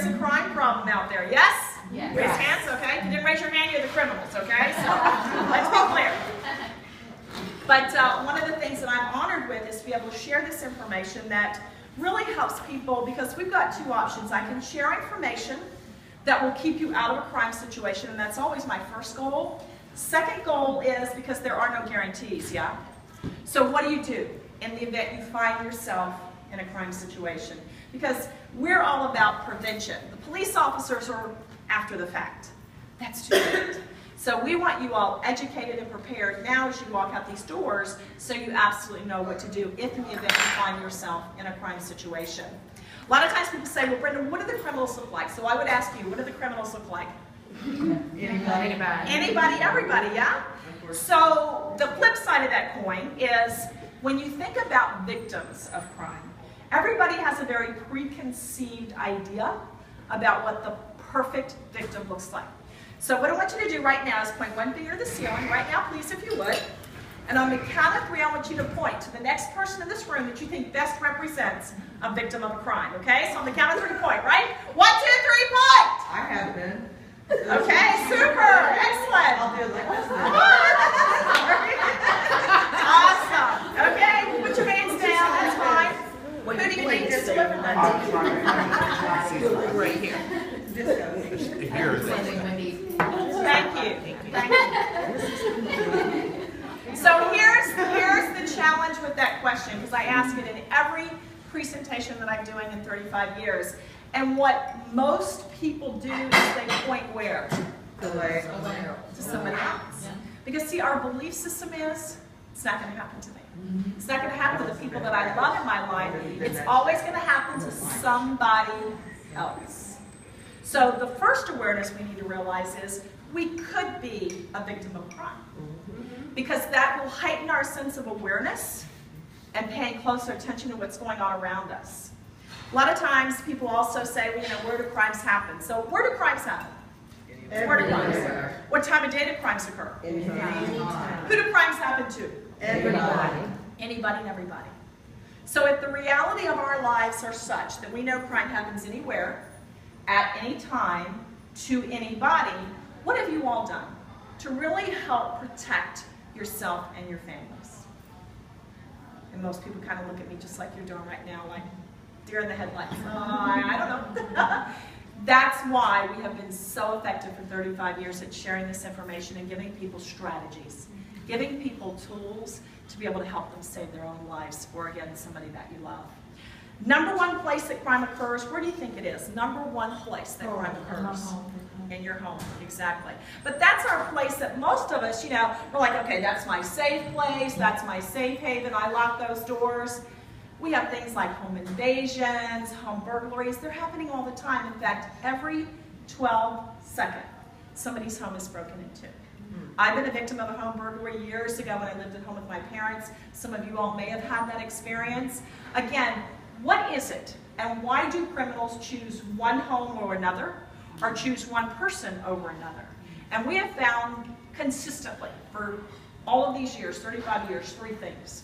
is a crime problem out there. Yes? Yes. Raise hands, okay? If you didn't raise your hand, you're the criminals, okay? So let's be clear. But one of the things that I'm honored with is to be able to share this information that really helps people, because we've got two options. I can share information that will keep you out of a crime situation, and that's always my first goal. Second goal is, because there are no guarantees, yeah? So what do you do in the event you find yourself in a crime situation? Because we're all about prevention. The police officers are after the fact. That's too late. So we want you all educated and prepared now as you walk out these doors, so you absolutely know what to do if in the event you find yourself in a crime situation. A lot of times people say, well, Brenda, what do the criminals look like? So I would ask you, what do the criminals look like? Anybody, everybody, yeah? So the flip side of that coin is, when you think about victims of crime, everybody has a very preconceived idea about what the perfect victim looks like. So what I want you to do right now is point one finger to the ceiling, right now please, if you would. And on the count of three, I want you to point to the next person in this room that you think best represents a victim of a crime, okay? So on the count of 3, point, right? 1, 2, 3, point! I have been. Okay, super, excellent. I'll do it like this now. Awesome. Okay, put your hands down, that's fine. Who do you think is Right here. Thank you. Thank you. So here's the challenge with that question, because I ask it in every presentation that I'm doing in 35 years. And what most people do is they point where? To somebody else. Because see, our belief system is, it's not going to happen to me. It's not going to happen to the people that I love in my life. It's always going to happen to somebody else. So the first awareness we need to realize is we could be a victim of crime. Because that will heighten our sense of awareness and paying closer attention to what's going on around us. A lot of times people also say, well, you know, where do crimes happen? So where do crimes happen? Where do crimes occur? What time of day do crimes occur? Anytime. Who do crimes happen to? Everybody. Anybody and everybody. So if the reality of our lives are such that we know crime happens anywhere, at any time, to anybody, what have you all done to really help protect yourself and your families? And most people kind of look at me just like you're doing right now, like deer in the headlights. I don't know. That's why we have been so effective for 35 years at sharing this information and giving people strategies, giving people tools to be able to help them save their own lives, or again, somebody that you love. Number one place that crime occurs, where do you think it is? Number one place that crime occurs? In your home, exactly. But that's our place that most of us, you know, we're like, okay, that's my safe place, that's my safe haven, I lock those doors. We have things like home invasions, home burglaries. They're happening all the time. In fact, every 12 seconds, somebody's home is broken into. I've been a victim of a home burglary years ago when I lived at home with my parents. Some of you all may have had that experience. Again, what is it? And why do criminals choose one home or another, or choose one person over another? And we have found consistently for all of these years, 35 years, 3 things.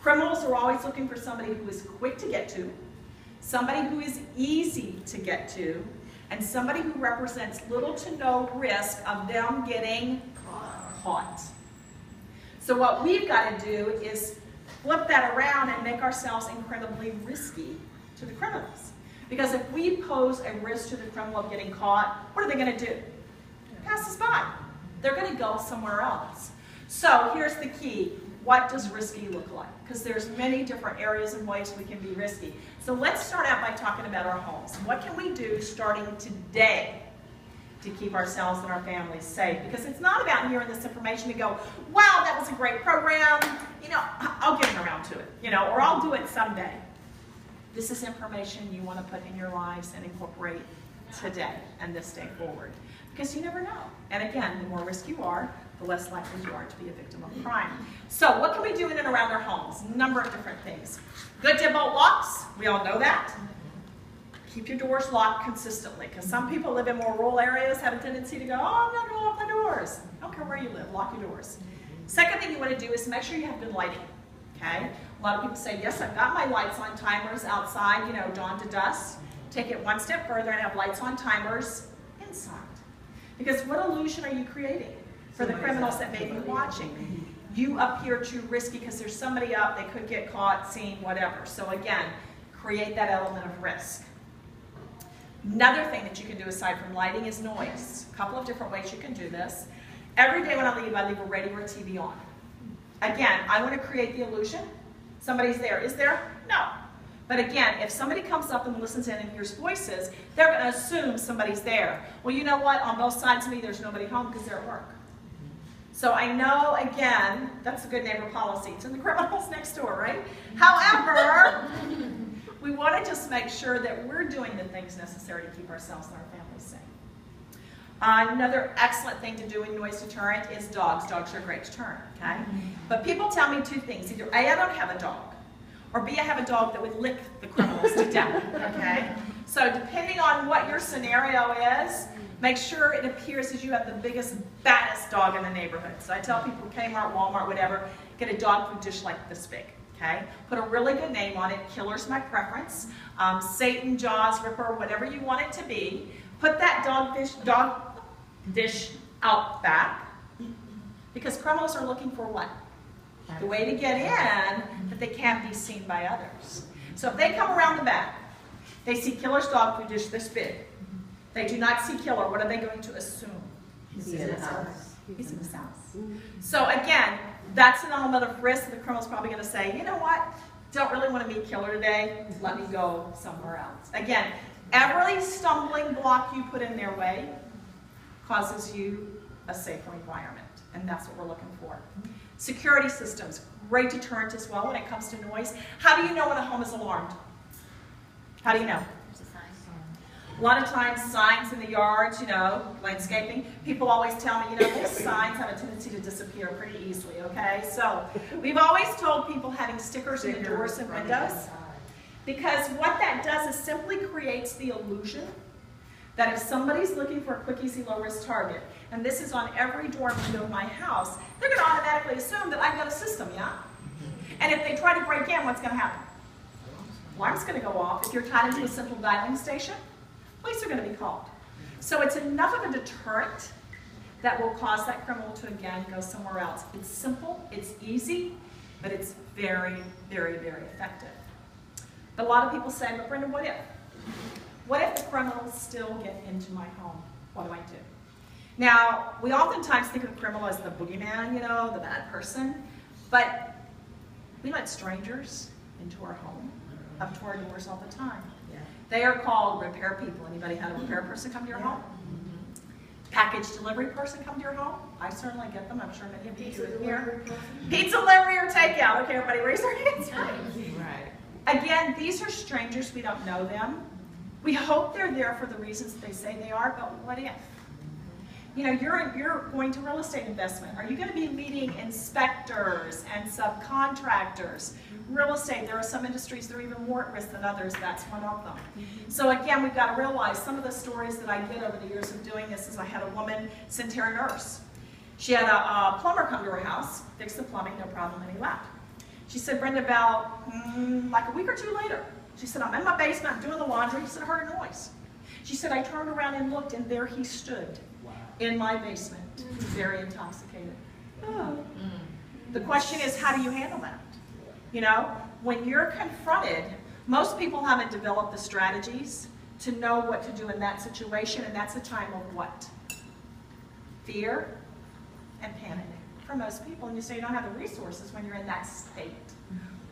Criminals are always looking for somebody who is quick to get to, somebody who is easy to get to, and somebody who represents little to no risk of them getting caught. So what we've got to do is flip that around and make ourselves incredibly risky to the criminals. Because if we pose a risk to the criminal of getting caught, what are they going to do? Pass us by. They're going to go somewhere else. So here's the key. What does risky look like? Because there's many different areas and ways we can be risky. So let's start out by talking about our homes. What can we do starting today to keep ourselves and our families safe? Because it's not about hearing this information and go, wow, that was a great program. You know, I'll get around to it, you know, or I'll do it someday. This is information you want to put in your lives and incorporate today and this day forward. Because you never know. And again, the more risk you are, the less likely you are to be a victim of crime. So what can we do in and around our homes? A number of different things. Good deadbolt locks, we all know that. Keep your doors locked consistently, because some people live in more rural areas, have a tendency to go, oh, I'm not going to lock my doors. I don't care where you live, lock your doors. Second thing you want to do is make sure you have good lighting, okay? A lot of people say, yes, I've got my lights on, timers outside, you know, dawn to dusk. take it one step further and have lights on timers inside. Because what illusion are you creating for the criminals that may be watching? You appear too risky because there's somebody up, they could get caught, seen, whatever. So again, create that element of risk. Another thing that you can do aside from lighting is noise. A couple of different ways you can do this. Every day when I leave a radio or TV on. Again, I want to create the illusion. Somebody's there. Is there? No. But again, if somebody comes up and listens in and hears voices, they're going to assume somebody's there. Well, you know what? On both sides of me, there's nobody home because they're at work. So I know, again, that's a good neighbor policy. It's in the criminals next door, right? However, we want to just make sure that we're doing the things necessary to keep ourselves and our families safe. Another excellent thing to do in noise deterrent is dogs. Dogs are a great deterrent, okay? But people tell me two things. Either A, I don't have a dog, or B, I have a dog that would lick the criminals to death, okay? So depending on what your scenario is, make sure it appears as you have the biggest, baddest dog in the neighborhood. So I tell people, Kmart, Walmart, whatever, get a dog food dish like this big, okay? Put a really good name on it. Killer's my preference. Satan, Jaws, Ripper, whatever you want it to be. Put that dog dish out back, because criminals are looking for what? The way to get in that they can't be seen by others. So if they come around the back, they see Killer's dog food dish this big. They do not see Killer. What are they going to assume? He's in the house. He's in his house. So again, that's an element of risk. The criminal's probably going to say, you know what? Don't really want to meet Killer today. Let me go somewhere else. Again, every stumbling block you put in their way causes you a safer environment, and that's what we're looking for. Security systems, great deterrent as well when it comes to noise. How do you know when a home is alarmed? How do you know? A lot of times, signs in the yards, you know, landscaping, people always tell me, you know, these signs have a tendency to disappear pretty easily, okay? So we've always told people having stickers in the doors and windows, because what that does is simply creates the illusion that if somebody's looking for a quick, easy, low-risk target, and this is on every door and window of my house, they're going to automatically assume that I've got a system, yeah? And if they try to break in, what's going to happen? Alarm's going to go off. If you're tied into a central dialing station, police are going to be called. So it's enough of a deterrent that will cause that criminal to, again, go somewhere else. It's simple, it's easy, but it's very, very, very effective. But a lot of people say, but Brenda, what if? What if the criminals still get into my home? What do I do? Now, we oftentimes think of the criminal as the boogeyman, you know, the bad person, but we let strangers into our home, up to our doors all the time. Yeah. They are called repair people. Anybody had a repair person come to your home? Package delivery person come to your home? I certainly get them. I'm sure many of you do it here. Pizza delivery or takeout. Okay, everybody raise their hands. Right. Again, these are strangers. We don't know them. We hope they're there for the reasons they say they are, but what if? You know, you're going to real estate investment. Are you going to be meeting inspectors and subcontractors? Real estate, there are some industries that are even more at risk than others. That's one of them. So again, we've got to realize some of the stories that I get over the years of doing this is I had a woman, Centera nurse. She had a plumber come to her house, fix the plumbing, no problem, and he left. She said, Brenda, about like a week or two later, she said, I'm in my basement, I'm doing the laundry. She said, I heard a noise. She said, I turned around and looked, and there he stood in my basement, very intoxicated. Oh. The question is, how do you handle that? You know, when you're confronted, most people haven't developed the strategies to know what to do in that situation, and that's a time of what? Fear and panic for most people, and you say you don't have the resources when you're in that state.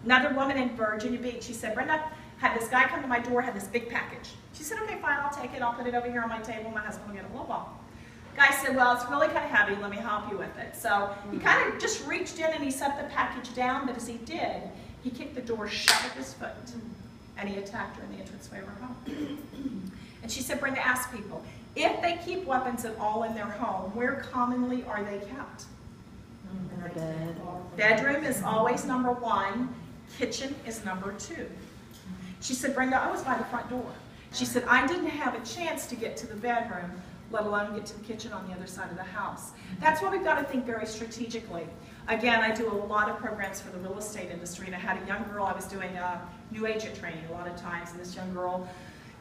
Another woman in Virginia Beach, she said, Brenda, had this guy come to my door, had this big package. She said, okay, fine, I'll take it, I'll put it over here on my table, my husband will get a blow ball. Guy said, well, it's really kind of heavy, let me help you with it. So he kind of just reached in and he set the package down, but as he did, he kicked the door shut with his foot, and he attacked her in the entranceway of her home. And she said, Brenda, ask people, if they keep weapons at all in their home, where commonly are they kept? In the bed. Bedroom is always number one, kitchen is number two. She said, Brenda, I was by the front door. She said, I didn't have a chance to get to the bedroom, let alone get to the kitchen on the other side of the house. That's why we've got to think very strategically. Again, I do a lot of programs for the real estate industry, and I had a young girl, I was doing a new agent training a lot of times, and this young girl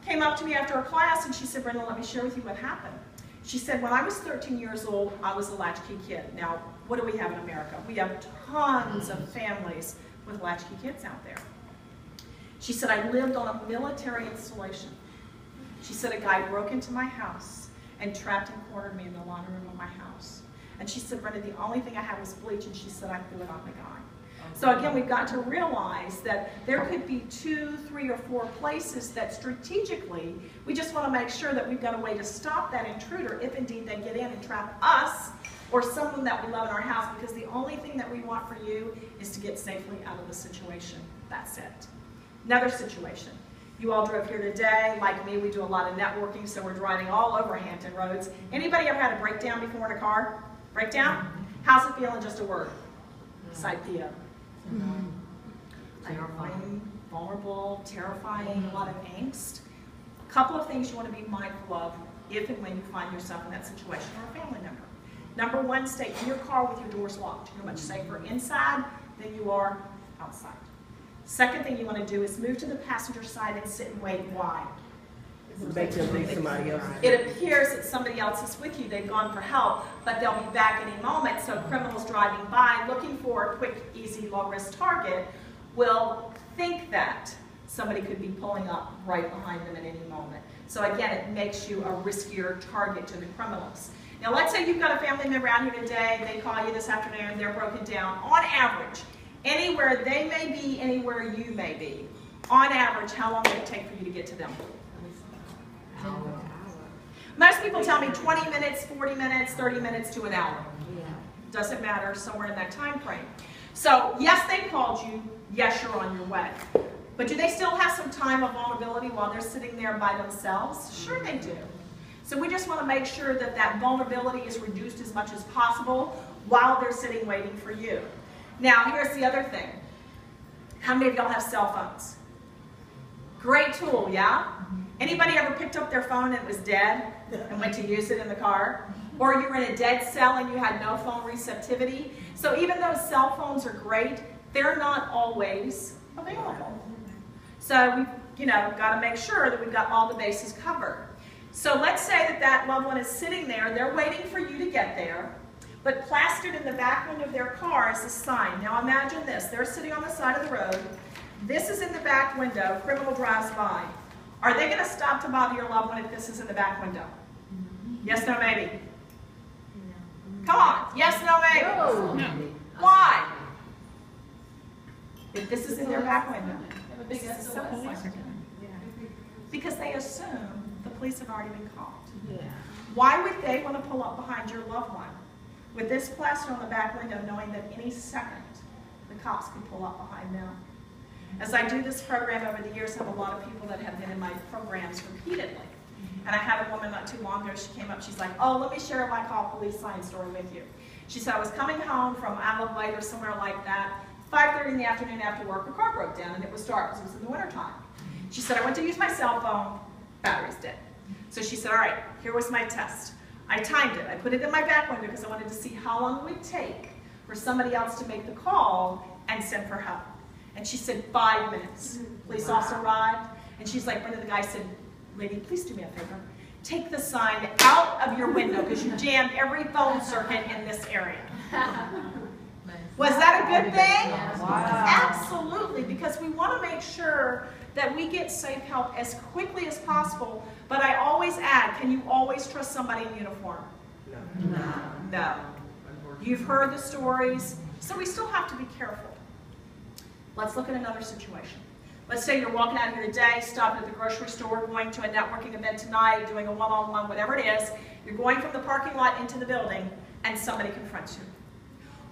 came up to me after a class and she said, Brenda, let me share with you what happened. She said, when I was 13 years old, I was a latchkey kid. Now, what do we have in America? We have tons of families with latchkey kids out there. She said, I lived on a military installation. She said, a guy broke into my house and trapped and cornered me in the laundry room of my house. And she said, Brenda, the only thing I had was bleach, and she said, I threw it on the guy. So again, we've got to realize that there could be 2, 3, or 4 places that strategically, we just want to make sure that we've got a way to stop that intruder if indeed they get in and trap us or someone that we love in our house, because the only thing that we want for you is to get safely out of the situation. That's it. Another situation. You all drove here today. Like me, we do a lot of networking, so we're driving all over Hampton roads. Anybody ever had a breakdown before in a car? Breakdown? How's it feel in just a word? Psycho. Terrifying, vulnerable, terrifying, a lot of angst. A couple of things you want to be mindful of if and when you find yourself in that situation or a family member. Number one, stay in your car with your doors locked. You're much safer inside than you are outside. Second thing you want to do is move to the passenger side and sit and wait. Why? Make them think somebody else. It appears that somebody else is with you. They've gone for help, but they'll be back any moment. So criminals driving by looking for a quick, easy, low-risk target will think that somebody could be pulling up right behind them at any moment. So again, it makes you a riskier target to the criminals. Now let's say you've got a family member out here today, they call you this afternoon, they're broken down. On average, anywhere they may be, anywhere you may be, on average, how long would it take for you to get to them? Most people tell me 20 minutes, 40 minutes, 30 minutes to an hour. Doesn't matter, somewhere in that time frame. So yes, they called you, yes, you're on your way. But do they still have some time of vulnerability while they're sitting there by themselves? Sure they do. So we just want to make sure that that vulnerability is reduced as much as possible while they're sitting waiting for you. Now here's the other thing. How many of y'all have cell phones? Great tool, yeah? Anybody ever picked up their phone and it was dead and went to use it in the car? Or you were in a dead cell and you had no phone receptivity? So even though cell phones are great, they're not always available. So we've got to make sure that we've got all the bases covered. So let's say that that loved one is sitting there, they're waiting for you to get there, but plastered in the back window of their car is a sign. Now imagine this, they're sitting on the side of the road, this is in the back window, criminal drives by. Are they going to stop to bother your loved one if this is in the back window? Yes, no, maybe. Come on, yes, no, maybe. No. Why? If this is in their back window. This is a simple answer. Because they assume the police have already been called. Why would they want to pull up behind your loved one with this plaster on the back window, knowing that any second the cops could pull up behind them? As I do this program over the years, I have a lot of people that have been in my programs repeatedly. And I had a woman not too long ago, she came up, she's like, oh, let me share my call police sign story with you. She said, I was coming home from Adelaide or somewhere like that, 5:30 in the afternoon after work, her car broke down and it was dark because it was in the wintertime. She said, I went to use my cell phone, battery's dead. So she said, all right, here was my test. I timed it. I put it in my back window because I wanted to see how long it would take for somebody else to make the call and send for help. And she said, 5 minutes. Police officer arrived, and she's like, Brenda, the guy said, lady, please do me a favor. Take the sign out of your window because you jammed every phone circuit in this area. Was that a good thing? Wow. Absolutely, because we want to make sure that we get safe help as quickly as possible, but I always add, can you always trust somebody in uniform? No. No. You've heard the stories, so we still have to be careful. Let's look at another situation. Let's say you're walking out here today, stopping at the grocery store, going to a networking event tonight, doing a one-on-one, whatever it is. You're going from the parking lot into the building, and somebody confronts you.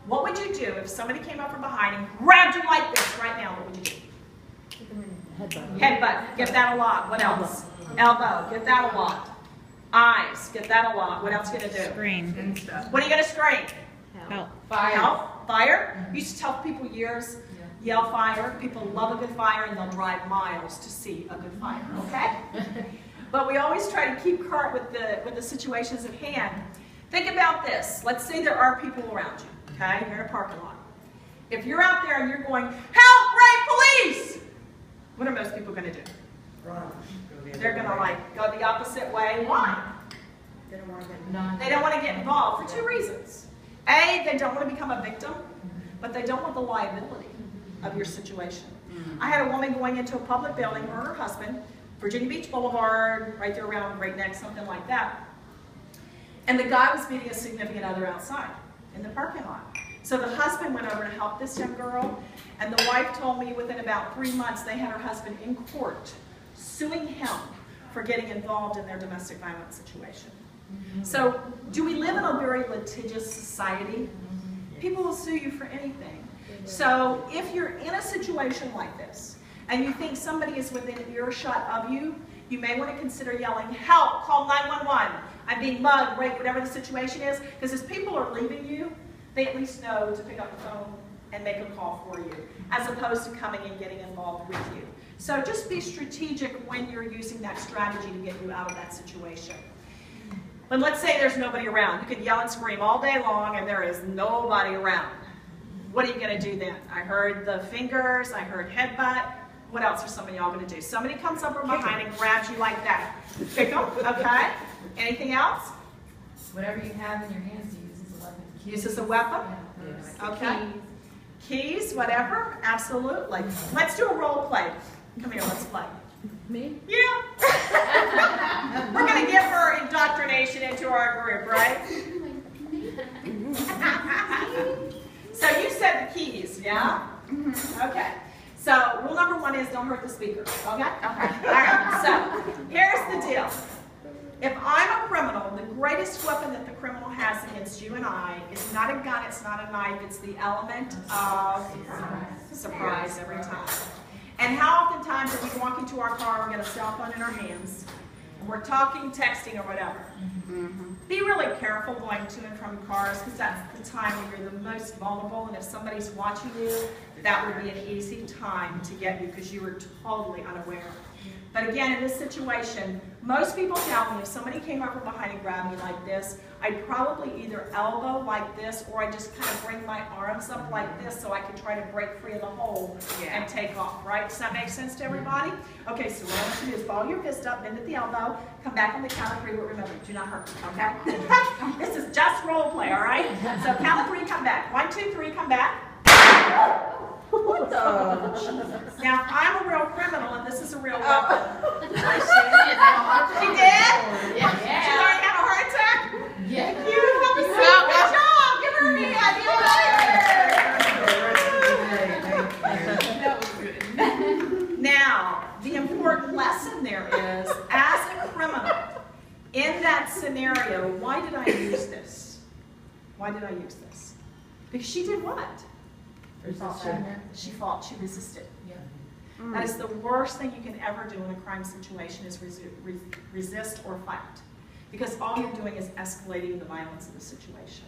What would you do if somebody came up from behind and grabbed you like this right now? What would you do? Headbutt. Headbutt. Get that a lot. What else? Elbow. Get that a lot. Eyes. Get that a lot. What else are you going to do? Scream. What are you going to scream? Help. Fire. Help? Fire? You used to tell people years, yell fire. People love a good fire and they'll drive miles to see a good fire, okay? But we always try to keep current with the situations at hand. Think about this. Let's say there are people around you, okay? You're in a parking lot. If you're out there and you're going, help, right, police! What are most people going to do? They're going to like go the opposite way. Why? They don't want to They don't want to get involved for two reasons. A, they don't want to become a victim, but they don't want the liability of your situation. I had a woman going into a public building, her and her husband, Virginia Beach Boulevard, right there around Great Neck, something like that. And the guy was meeting a significant other outside in the parking lot. So the husband went over to help this young girl, and the wife told me within about 3 months they had her husband in court suing him for getting involved in their domestic violence situation. So do we live in a very litigious society? People will sue you for anything. So if you're in a situation like this, and you think somebody is within earshot of you, you may want to consider yelling, help, call 911. I'm being mugged, raped, whatever the situation is, because as people are leaving you, they at least know to pick up the phone and make a call for you, as opposed to coming and getting involved with you. So just be strategic when you're using that strategy to get you out of that situation. But let's say there's nobody around. You can yell and scream all day long and there is nobody around. What are you going to do then? I heard the fingers, I heard headbutt. What else are some of y'all going to do? Somebody comes up from behind and grabs you like that. Kick them, okay? Anything else? Whatever you have in your hands, use as a weapon. Use as a weapon? Yes. Okay. Keys, whatever? Absolutely. Let's do a role play. Come here, let's play. Me? Yeah. We're going to give her indoctrination into our group, right? So you said the keys, yeah? Okay. So rule number 1 is don't hurt the speaker, okay? Okay. All right. So here's the deal. If I'm a criminal, the greatest weapon that the criminal has against you and I is not a gun, it's not a knife, it's the element of surprise every time. And how oftentimes are we walking to our car, we got a cell phone in our hands, and we're talking, texting, or whatever. Be really careful going to and from cars, because that's the time when you're the most vulnerable, and if somebody's watching you, that would be an easy time to get you because you were totally unaware. But again, in this situation, most people tell me if somebody came up from behind and grabbed me like this, I'd probably either elbow like this or I just kind of bring my arms up like this so I could try to break free of the hold and take off, right? Does that make sense to everybody? Okay, so what I want you to do is follow your fist up, bend at the elbow, come back on the count of 3, but remember, do not hurt, okay? This is just role play, all right? So count of 3, come back. 1, 2, 3, come back. What the? Now, I'm a real criminal, and this is a real weapon. She did? Yeah. She already had a heart attack? Yeah. Thank you. Help us out. Good job. Give her a hand. That was good. Now, the important lesson there is, as a criminal, in that scenario, why did I use this? Why did I use this? Because she did what? She fought, she resisted. Yeah. That is the worst thing you can ever do in a crime situation is resist or fight. Because all you're doing is escalating the violence of the situation.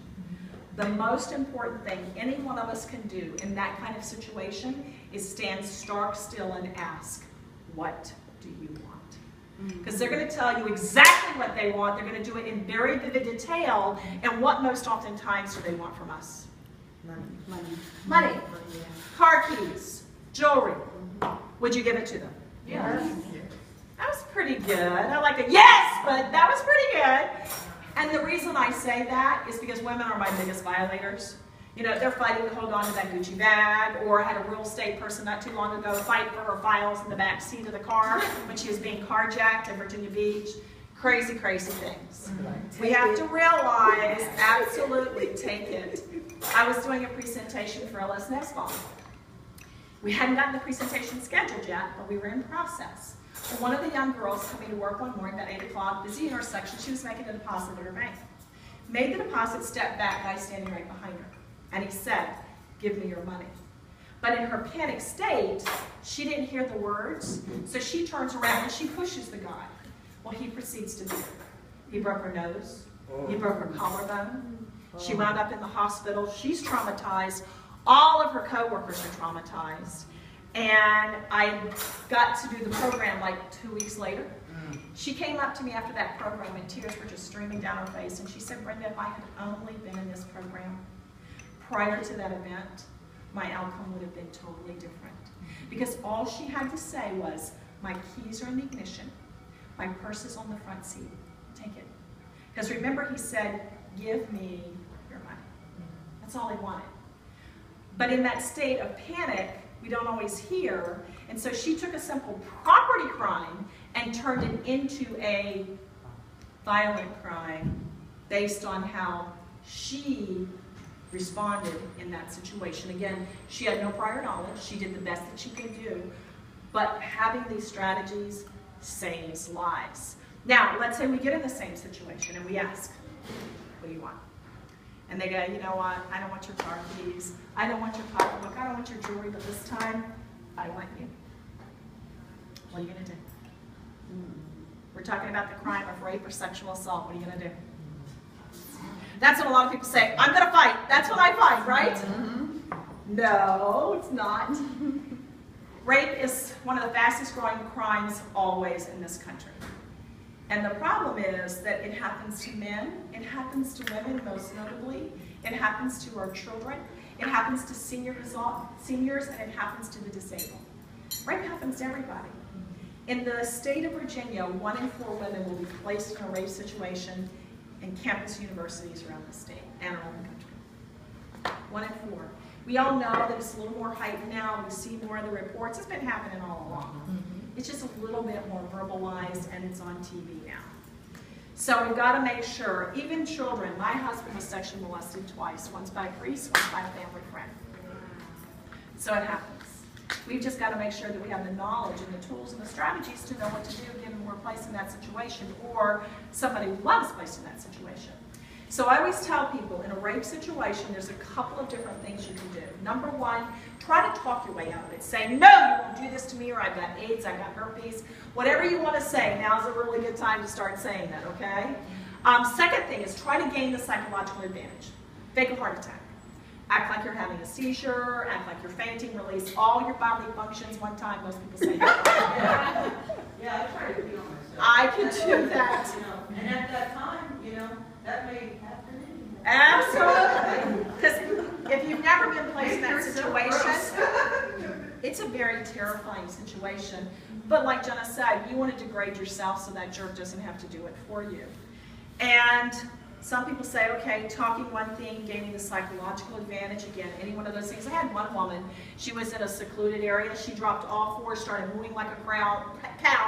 The most important thing any one of us can do in that kind of situation is stand stark still and ask, what do you want? Because they're going to tell you exactly what they want. They're going to do it in very vivid detail. And what most oftentimes do they want from us? Money. Car keys. Jewelry. Would you give it to them? Yes. That was pretty good. I like a yes, but that was pretty good. And the reason I say that is because women are my biggest violators. You know, they're fighting to hold on to that Gucci bag, or I had a real estate person not too long ago fight for her files in the back seat of the car when she was being carjacked in Virginia Beach. Crazy, crazy things. We have to realize, absolutely, take it. I was doing a presentation for LS Nesbon. We hadn't gotten the presentation scheduled yet, but we were in process. And one of the young girls coming to work one morning, about 8 o'clock, busy intersection, she was making a deposit at her bank. Made the deposit, stepped back, guy standing right behind her. And he said, give me your money. But in her panic state, she didn't hear the words, so she turns around and she pushes the guy. Well, he proceeds to beat her. He broke her nose. He broke her collarbone. She wound up in the hospital. She's traumatized. All of her coworkers are traumatized. And I got to do the program like 2 weeks later. She came up to me after that program and tears were just streaming down her face. And she said, Brenda, if I had only been in this program prior to that event, my outcome would have been totally different. Because all she had to say was, my keys are in the ignition, my purse is on the front seat. Take it. Because remember, he said, give me your money. That's all he wanted. But in that state of panic, we don't always hear, and so she took a simple property crime and turned it into a violent crime based on how she responded in that situation. Again, she had no prior knowledge. She did the best that she could do. But having these strategies saves lives. Now, let's say we get in the same situation and we ask, what do you want? And they go, you know what, I don't want your car keys, I don't want your pocketbook, I don't want your jewelry, but this time, I want you. What are you going to do? We're talking about the crime of rape or sexual assault. What are you going to do? That's what a lot of people say, I'm going to fight. That's what I fight, right? No, it's not. Rape is one of the fastest growing crimes always in this country. And the problem is that it happens to men, it happens to women most notably, it happens to our children, it happens to seniors, and it happens to the disabled. Rape happens to everybody. In the state of Virginia, 1 in 4 women will be placed in a rape situation in campus universities around the state and around the country. 1 in 4. We all know that it's a little more heightened now. We see more of the reports. It's been happening all along. It's just a little bit more verbalized, and it's on TV now. So we've got to make sure, even children, my husband was sexually molested twice, once by a priest, once by a family friend. So it happens. We've just got to make sure that we have the knowledge and the tools and the strategies to know what to do given we're placed in that situation, or somebody loves placed in that situation. So I always tell people, in a rape situation, there's a couple of different things you can do. Number 1, try to talk your way out of it. Say, no, you won't do this to me, or I've got AIDS, I've got herpes. Whatever you want to say, now's a really good time to start saying that, okay? Second thing is try to gain the psychological advantage. Fake a heart attack. Act like you're having a seizure, act like you're fainting, release all your bodily functions one time. Most people say that. Yeah, I try to be on myself. I can do that. You know, and at that time, you know, that may happen anyway. Absolutely. Because if you've never been placed in that situation, it's a very terrifying situation. But like Jenna said, you want to degrade yourself so that jerk doesn't have to do it for you. And some people say, okay, talking one thing, gaining the psychological advantage, again, any one of those things. I had one woman, she was in a secluded area, she dropped all 4, started mooing like a cow,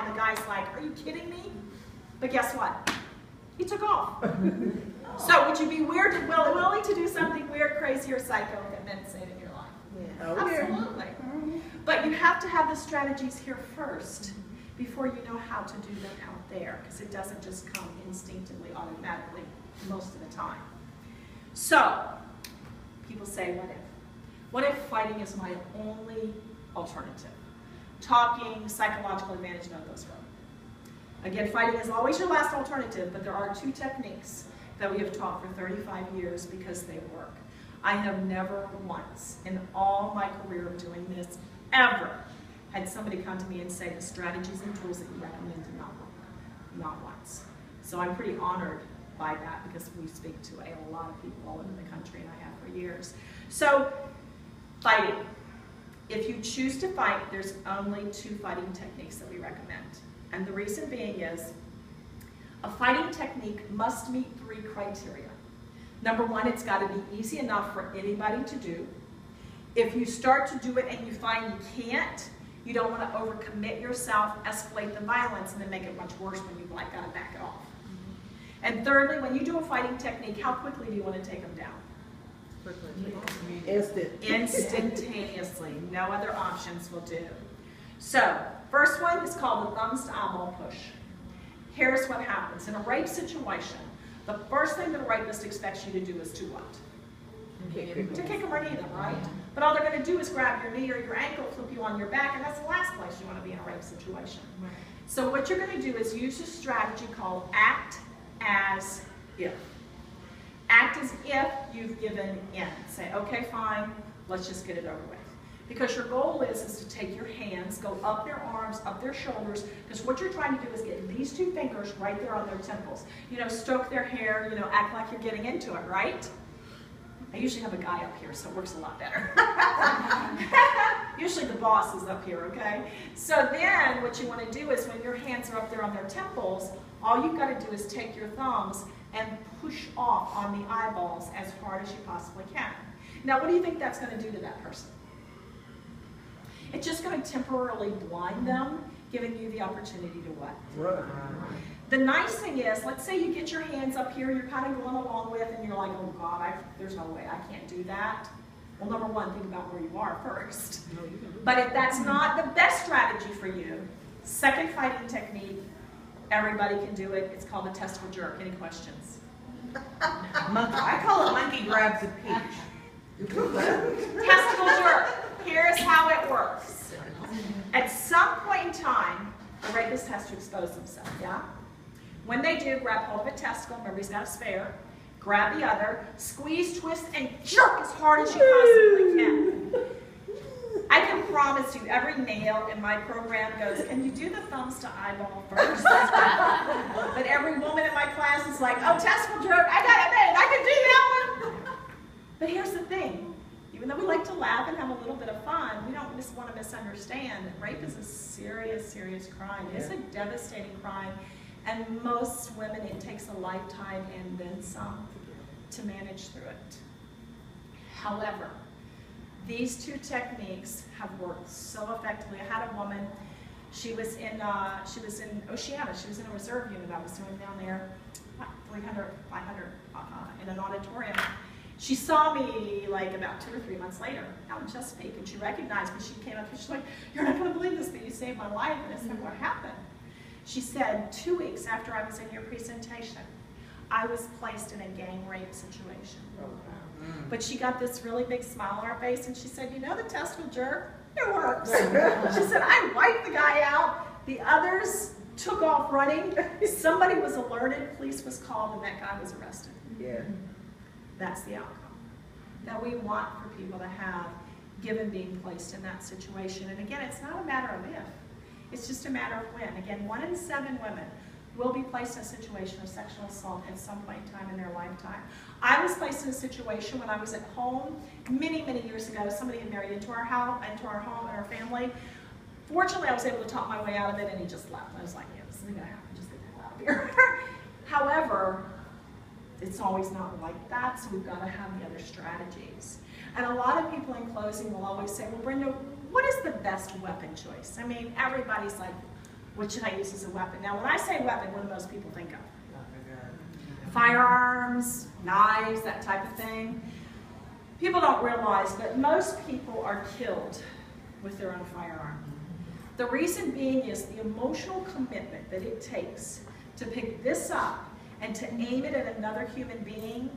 and the guy's like, are you kidding me? But guess what? He took off. So would you be willing to do something weird, crazy, or psycho that meant saving your life? Yeah. Absolutely. But you have to have the strategies here first before you know how to do them out there, because it doesn't just come instinctively, automatically, most of the time. So, people say, what if? What if fighting is my only alternative? Talking, psychological advantage, none of those work. Again, fighting is always your last alternative, but there are 2 techniques that we have taught for 35 years because they work. I have never once, in all my career of doing this, ever had somebody come to me and say the strategies and tools that you recommend do not work. Not once. So I'm pretty honored by that because we speak to a lot of people all over the country, and I have for years. So, fighting. If you choose to fight, there's only 2 fighting techniques that we recommend. And the reason being is, a fighting technique must meet 3 criteria. Number 1, it's got to be easy enough for anybody to do. If you start to do it and you find you can't, you don't want to overcommit yourself, escalate the violence, and then make it much worse when you've got to back it off. And thirdly, when you do a fighting technique, how quickly do you want to take them down? Instantaneously. No other options will do. So, first one is called the thumbs to eyeball push. Here's what happens. In a rape situation, the first thing that a rapist expects you to do is to what? To kick them or knee them, right? But all they're going to do is grab your knee or your ankle, flip you on your back, and that's the last place you want to be in a rape situation. So what you're going to do is use a strategy called act as if. Act as if you've given in. Say, okay, fine, let's just get it over with. Because your goal is to take your hands, go up their arms, up their shoulders, because what you're trying to do is get these 2 fingers right there on their temples. You know, stroke their hair, you know, act like you're getting into it, right? I usually have a guy up here, so it works a lot better. Usually the boss is up here, okay? So then what you want to do is when your hands are up there on their temples, all you've got to do is take your thumbs and push off on the eyeballs as hard as you possibly can. Now, what do you think that's going to do to that person? It's just going to temporarily blind them, giving you the opportunity to what? Right. The nice thing is, let's say you get your hands up here, you're kind of going along with, and you're like, oh God, there's no way, I can't do that. Well, number one, think about where you are first. But if that's not the best strategy for you, second fighting technique, everybody can do it. It's called a testicle jerk. Any questions? I call it monkey grabs a peach. Testicle jerk. Here's how it works. At some point in time, the rapist has to expose himself, yeah? When they do, grab hold of a testicle, remember he's got a spare, grab the other, squeeze, twist, and jerk as hard as you possibly can. I can promise you, every male in my program goes, can you do the thumbs to eyeball first? But every woman in my class is like, oh, testicle jerk, I got it made, I can do that one. But here's the thing. Even though we like to laugh and have a little bit of fun, we don't just want to misunderstand that rape is a serious, serious crime. It's a devastating crime. And most women, it takes a lifetime and then some to manage through it. However, these two techniques have worked so effectively. I had a woman, she was in Oceana. She was in a reserve unit I was doing down there, 300, 500 in an auditorium. She saw me like about 2 or 3 months later out in Chesapeake, and she recognized me. She came up and she's like, you're not going to believe this, but you saved my life. And I said, what happened? She said, 2 weeks after I was in your presentation, I was placed in a gang rape situation. But she got this really big smile on her face, and she said, you know the testicle jerk? It works. She said, I wiped the guy out. The others took off running. Somebody was alerted, police was called, and that guy was arrested. Yeah. That's the outcome that we want for people to have given being placed in that situation. And again, it's not a matter of if, it's just a matter of when. Again, 1 in 7 women will be placed in a situation of sexual assault at some point in time in their lifetime. I was placed in a situation when I was at home many, many years ago. Somebody had married into our house, into our home and our family. Fortunately, I was able to talk my way out of it, and he just left. I was like, yeah, this isn't gonna happen, just get the hell out of here. However, it's always not like that, so we've got to have the other strategies. And a lot of people in closing will always say, well, Brenda, what is the best weapon choice? I mean, everybody's like, what should I use as a weapon? Now, when I say weapon, what do most people think of? Firearms, knives, that type of thing. People don't realize, but most people are killed with their own firearm. The reason being is the emotional commitment that it takes to pick this up and to aim it at another human being.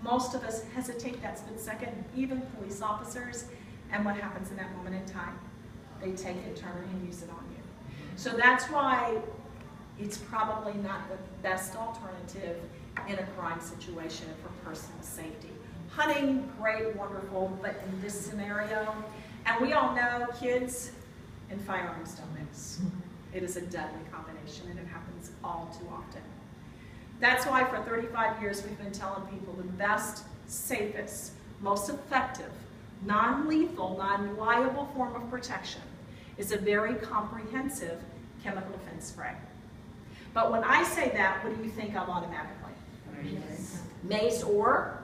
Most of us hesitate that split second, even police officers, and what happens in that moment in time? They take it, turn it, and use it on you. So that's why it's probably not the best alternative in a crime situation for personal safety. Hunting, great, wonderful, but in this scenario, and we all know kids and firearms don't mix. It is a deadly combination, and it happens all too often. That's why for 35 years we've been telling people the best, safest, most effective, non-lethal, non-liable form of protection is a very comprehensive chemical defense spray. But when I say that, what do you think of automatically? Mace. Mace or?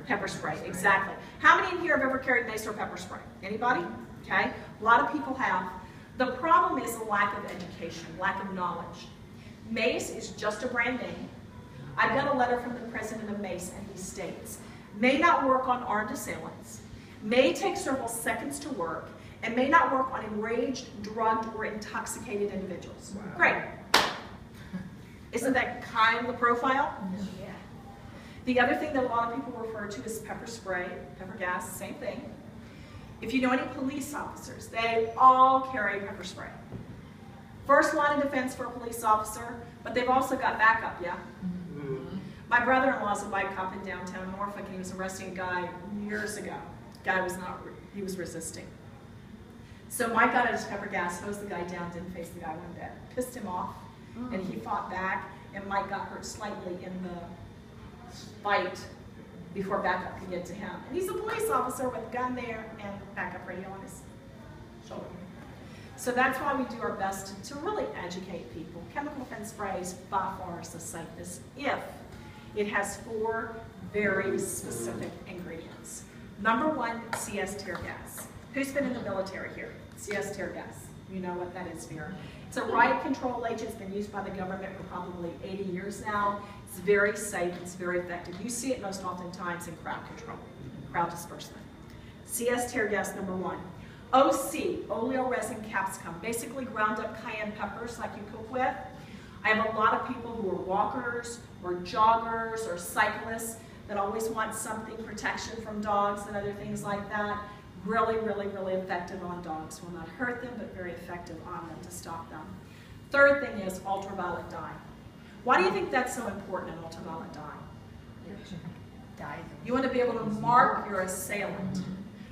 Pepper spray, exactly. How many in here have ever carried mace or pepper spray? Anybody? Okay, a lot of people have. The problem is a lack of education, lack of knowledge. Mace is just a brand name. I've got a letter from the president of Mace, and he states, may not work on armed assailants, may take several seconds to work, and may not work on enraged, drugged, or intoxicated individuals. Wow. Great. Isn't that kind of the profile? Yeah. The other thing that a lot of people refer to is pepper spray, pepper gas, same thing. If you know any police officers, they all carry pepper spray. First line of defense for a police officer, but they've also got backup, yeah? My brother-in-law's a white cop in downtown Norfolk, and he was arresting a guy years ago. Guy was not, he was resisting. So Mike got out his pepper gas, hosed the guy down, didn't face the guy one bit, pissed him off, and he fought back, and Mike got hurt slightly in the fight, before backup can get to him. And he's a police officer with a gun there and backup radio on his shoulder. So that's why we do our best to really educate people. Chemical fence sprays by far is the safest if it has 4 very specific ingredients. Number 1, CS tear gas. Who's been in the military here? CS tear gas. You know what that is, Vera. It's a riot control agent. It's been used by the government for probably 80 years now. It's very safe. It's very effective. You see it most oftentimes in crowd control, crowd dispersement. CS tear gas, number 1. OC, oleoresin capsicum, basically ground up cayenne peppers like you cook with. I have a lot of people who are walkers or joggers or cyclists that always want something protection from dogs and other things like that. Really, really, really effective on dogs. Will not hurt them, but very effective on them to stop them. Third thing is ultraviolet dye. Why do you think that's so important in ultraviolet dye? You want to be able to mark your assailant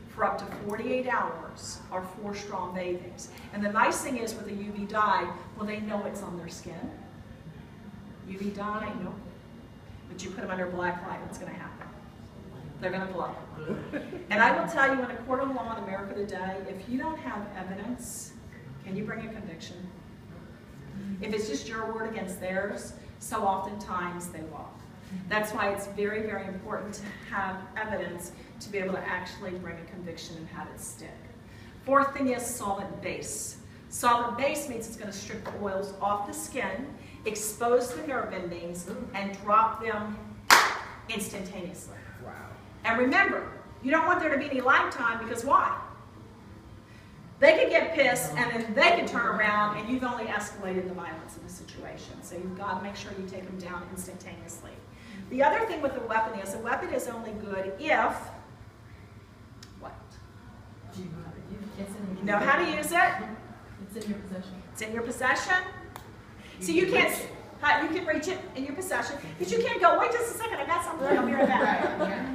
for up to 48 hours or 4 strong bathings. And the nice thing is with a UV dye, well, they know it's on their skin. UV dye, no. But you put them under black light, what's going to happen? They're going to glow. And I will tell you, in a court of law in America today, if you don't have evidence, can you bring a conviction? If it's just your word against theirs, so oftentimes they won't. That's why it's very, very important to have evidence to be able to actually bring a conviction and have it stick. Fourth thing is solvent base. Solvent base means it's going to strip the oils off the skin, expose the nerve endings, and drop them instantaneously. Wow. And remember, you don't want there to be any lifetime, because why? They could get pissed and then they could turn around and you've only escalated the violence of the situation. So you've got to make sure you take them down instantaneously. The other thing with a weapon is only good if, what? You know how to use it? It's in your possession. It's in your possession. So you can't, you can reach it in your possession, but you can't go, wait just a second, I got something, I'll be right back.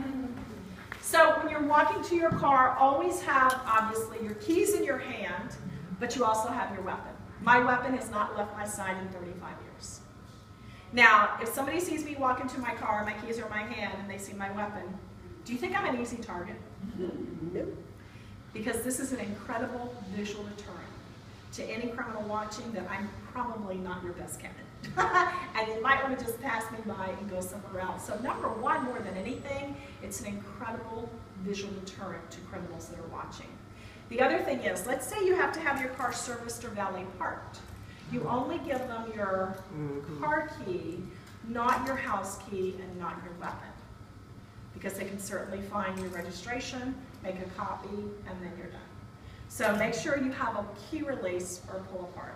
So when you're walking to your car, always have, obviously, your keys in your hand, but you also have your weapon. My weapon has not left my side in 35 years. Now, if somebody sees me walk into my car, my keys are in my hand, and they see my weapon, do you think I'm an easy target? No. Because this is an incredible visual deterrent to any criminal watching that I'm probably not your best candidate. And you might want to just pass me by and go somewhere else. So number 1, more than anything, it's an incredible visual deterrent to criminals that are watching. The other thing is, let's say you have to have your car serviced or valet parked. You only give them your car key, not your house key, and not your weapon. Because they can certainly find your registration, make a copy, and then you're done. So make sure you have a key release or pull apart.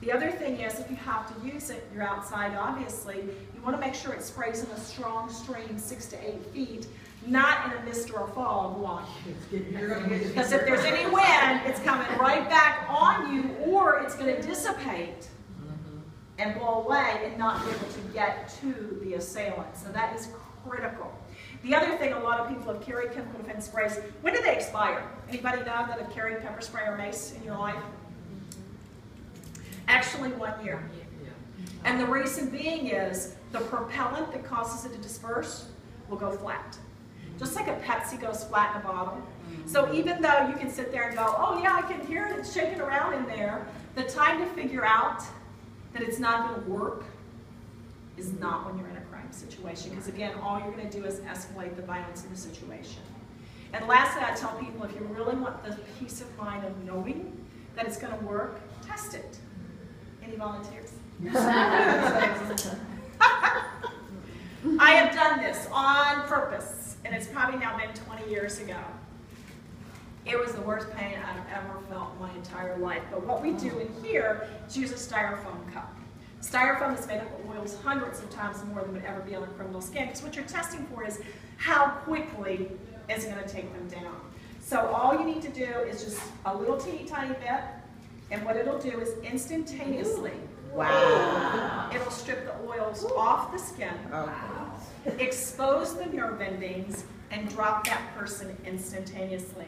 The other thing is, if you have to use it, you're outside, obviously, you want to make sure it sprays in a strong stream 6 to 8 feet, not in a mist or a fog line. Because if there's any wind, it's coming right back on you, or it's going to dissipate and blow away and not be able to get to the assailant. So that is critical. The other thing, a lot of people have carried chemical defense sprays. When do they expire? Anybody know that have carried pepper spray or mace in your life? Actually, 1 year. And the reason being is the propellant that causes it to disperse will go flat. Just like a Pepsi goes flat in a bottle. So even though you can sit there and go, oh yeah, I can hear it, it's shaking around in there, the time to figure out that it's not going to work is not when you're in a crime situation. Because again, all you're going to do is escalate the violence in the situation. And lastly, I tell people, if you really want the peace of mind of knowing that it's going to work, test it. Any volunteers? I have done this on purpose, and it's probably now been 20 years ago. It was the worst pain I've ever felt in my entire life. But what we do in here is use a styrofoam cup. Styrofoam is made up of oils hundreds of times more than would ever be on a criminal's skin, because what you're testing for is how quickly is it going to take them down. So all you need to do is just a little teeny tiny bit, and what it'll do is instantaneously, wow, it'll strip the oils off the skin, expose the nerve endings, and drop that person instantaneously.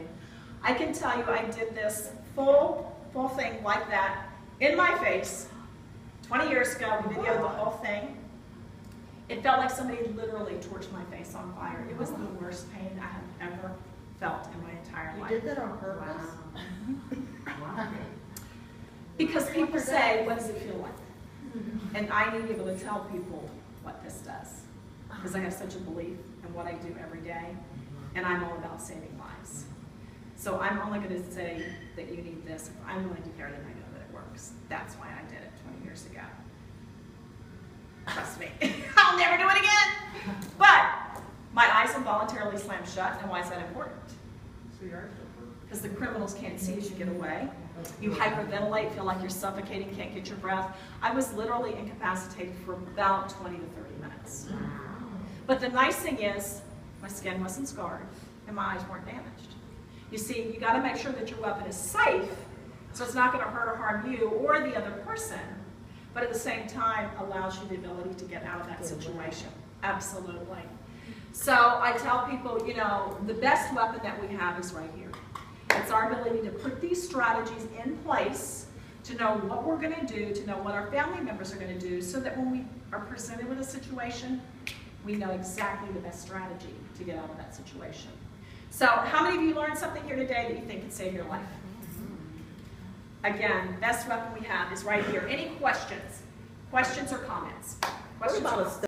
I can tell you I did this full thing like that in my face 20 years ago. We videoed the whole thing. It felt like somebody literally torched my face on fire. It was the worst pain I have ever felt in my entire You life. did that on purpose? Because people say, what does it feel like? And I need to be able to tell people what this does. Because I have such a belief in what I do every day. And I'm all about saving lives. So I'm only going to say that you need this if I'm willing to hear it and I know that it works. That's why I did it 20 years ago. Trust me. I'll never do it again. But my eyes involuntarily slammed shut. And why is that important? Because the criminals can't see as you get away. You hyperventilate, feel like you're suffocating, can't get your breath. I was literally incapacitated for about 20 to 30 minutes. But the nice thing is, my skin wasn't scarred and my eyes weren't damaged. You see, you got to make sure that your weapon is safe, so it's not going to hurt or harm you or the other person, but at the same time allows you the ability to get out of that situation. Absolutely. So I tell people, you know, the best weapon that we have is right here. It's our ability to put these strategies in place, to know what we're going to do, to know what our family members are going to do, so that when we are presented with a situation, we know exactly the best strategy to get out of that situation. So how many of you learned something here today that you think could save your life? Again, best weapon we have is right here. Any questions? Questions or comments? What Questions? about a